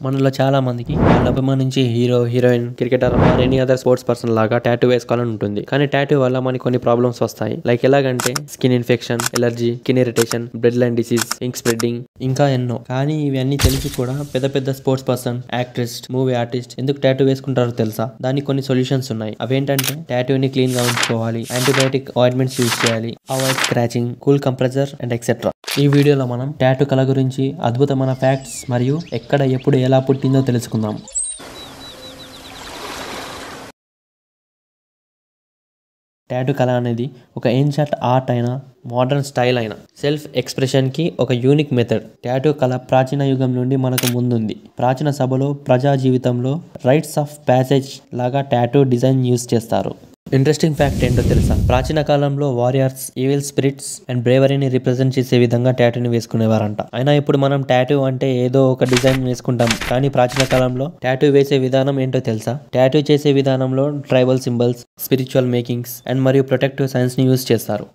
మనలో చాలా మందికి వాళ్ళ అభిమానించి hero, heroine, cricketer or any other sports person లాగా టాటూ వేసుకోవాలని ఉంటుంది. కానీ టాటూ వల్ల మనకి కొన్ని ప్రాబ్లమ్స్ వస్తాయి. లైక్ ఎలాగంటే skin infection, allergy, skin irritation, blood line disease, ink spreading, ఇంకా ఎన్నో. కానీ ఇవన్నీ తెలిసి కూడా పెద్ద పెద్ద sports person, actress, movie artist ఎందుకు టాటూ వేసుకుంటారో తెలుసా? దానికి కొన్ని సొల్యూషన్స్ ఉన్నాయి. అవేంటంటే టాటూని క్లీన్ గా ఉంచుకోవాలి, యాంటీబయాటిక్ ఆయింట్మెంట్స్ యూజ్ చేయాలి, avoid scratching, cool compressor and etcetera. ఈ వీడియోలో మనం టాటూ కళ గురించి, అద్భుతమైన ఫ్యాక్ట్స్ మరియు ఎక్కడ, ఎప్పుడు, ఎలా పుట్టిందో తెలుసుకుందాం. టాటూ కళ అనేది ఒక ఏన్షియంట్ ఆర్ట్ అయినా, మోడర్న్ స్టైల్ అయినా సెల్ఫ్ ఎక్స్ప్రెషన్కి ఒక యూనిక్ మెథడ్. టాటూ కళ ప్రాచీన యుగం నుండి మనకు ముందుంది. ప్రాచీన సభలో, ప్రజా జీవితంలో రైట్స్ ఆఫ్ ప్యాసేజ్ లాగా టాటూ డిజైన్ యూజ్ చేస్తారు. ఇంట్రెస్టింగ్ ఫ్యాక్ట్ ఏంటో తెలుసా? ప్రాచీన కాలంలో వారియర్స్, ఈవిల్ స్పిరిట్స్ అండ్ బ్రేవరీని రిప్రజెంట్ చేసే విధంగా టాటూని వేసుకునేవారంట. అయినా ఇప్పుడు మనం టాటూ అంటే ఏదో ఒక డిజైన్ వేసుకుంటాం. కానీ ప్రాచీన కాలంలో టాటూ వేసే విధానం ఏంటో తెలుసా? టాటూ చేసే విధానంలో tribal symbols, spiritual makings and మరియు ప్రొటెక్టివ్ సైన్స్ ని యూజ్ చేస్తారు.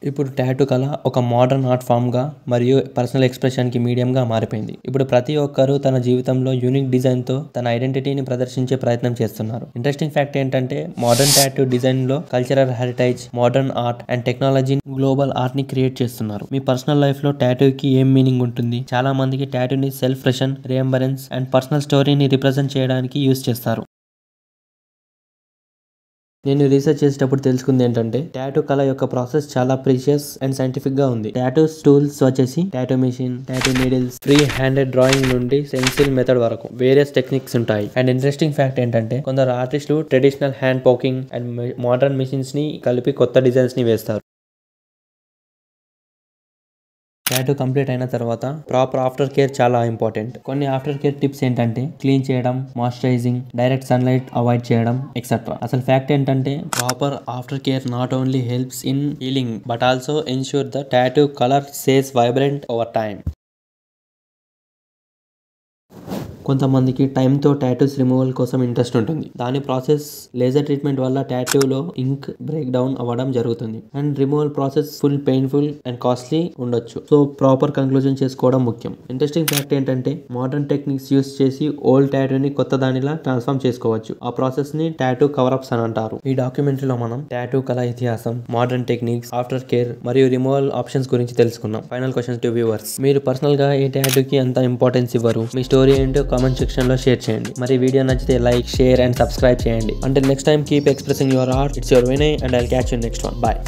ఇప్పుడు టాటూ కళ ఒక మోడర్న్ ఆర్ట్ ఫామ్ గా మరియు పర్సనల్ ఎక్స్ప్రెషన్ కి మీడియం గా మారిపోయింది. ఇప్పుడు ప్రతి ఒక్కరూ తన జీవితంలో యూనిక్ డిజైన్ తో తన ఐడెంటిటీని ప్రదర్శించే ప్రయత్నం చేస్తున్నారు. ఇంట్రెస్టింగ్ ఫ్యాక్ట్ ఏంటంటే మోడర్న్ టాటూ డిజైన్ లో cultural heritage, modern art and technology, global art ని క్రియేట్ చేస్తున్నారు. మీ పర్సనల్ లైఫ్ లో టాటూకి ఏం మీనింగ్ ఉంటుంది? చాలా మందికి టాటూని సెల్ఫ్ ఫ్రెషన్, రియంబరెన్స్ అండ్ పర్సనల్ స్టోరీని రిప్రజెంట్ చేయడానికి యూజ్ చేస్తారు. నేను రీసెర్చ్ చేసేటప్పుడు తెలుసుకుంది ఏంటంటే టాటూ కళ యొక్క ప్రాసెస్ చాలా ప్రీషియస్ అండ్ సైంటిఫిక్ గా ఉంది. టాటూ టూల్స్ వచ్చేసి tattoo machine, tattoo needles, free handed drawing నుండి సెన్సిల్ మెథడ్ వరకు వేరియస్ టెక్నిక్స్ ఉంటాయి. అండ్ ఇంట్రెస్టింగ్ ఫ్యాక్ట్ ఏంటంటే కొందరు ఆర్టిస్టులు traditional hand poking and modern machines ని కలిపి కొత్త డిజైన్స్ ని వేస్తారు. టాటూ కంప్లీట్ అయిన తర్వాత ప్రాపర్ ఆఫ్టర్ కేర్ చాలా ఇంపార్టెంట్. కొన్ని ఆఫ్టర్ కేర్ టిప్స్ ఏంటంటే క్లీన్ చేయడం, మాయిశ్చరైజింగ్, డైరెక్ట్ సన్లైట్ అవాయిడ్ చేయడం ఎక్సెట్రా. అసలు ఫ్యాక్ట్ ఏంటంటే proper after care not only helps in healing but also ensure the tattoo colour stays vibrant over time. కొంతమందికి టైంతో tattoos removal కోసం interest ఉంటుంది. దాని process laser treatment వల్ల టాటూలో ఇంక్ break down అవ్వడం జరుగుతుంది and removal process full painful and costly ఉండొచ్చు. So proper conclusion చేసుకోవడం ముఖ్యం. ఇంట్రెస్టింగ్ ఫ్యాక్ట్ ఏంటంటే మోడర్న్ టెక్నిక్స్ యూస్ చేసి ఓల్డ్ టాటూని కొత్త దానిలా ట్రాన్స్ఫార్మ్ చేసుకోవచ్చు. ఆ ప్రాసెస్ ని టాటూ కవరప్స్ అని అంటారు. ఈ డాక్యుమెంటరీలో మనం టాటూ కళ ఇతిహాసం, మోడర్న్ టెక్నిక్స్, ఆఫ్టర్ కేర్ మరియు రిమూవల్ ఆప్షన్స్ గురించి తెలుసుకున్నాం. ఫైనల్ క్వశ్చన్ టు వ్యూవర్స్: మీరు పర్సనల్ గా ఏ టాటూకి అంత ఇంపార్టెన్స్ ఇవ్వరు? మీ స్టోరీ ఏంటో కామెంట్ సెక్షన్ లో షేర్ చేయండి. మరి వీడియో నచ్చితే లైక్, షేర్ అండ్ సబ్స్క్రైబ్ చేయండి. Until next time, keep expressing your art. It's your Vinay and I'll catch you next one. Bye.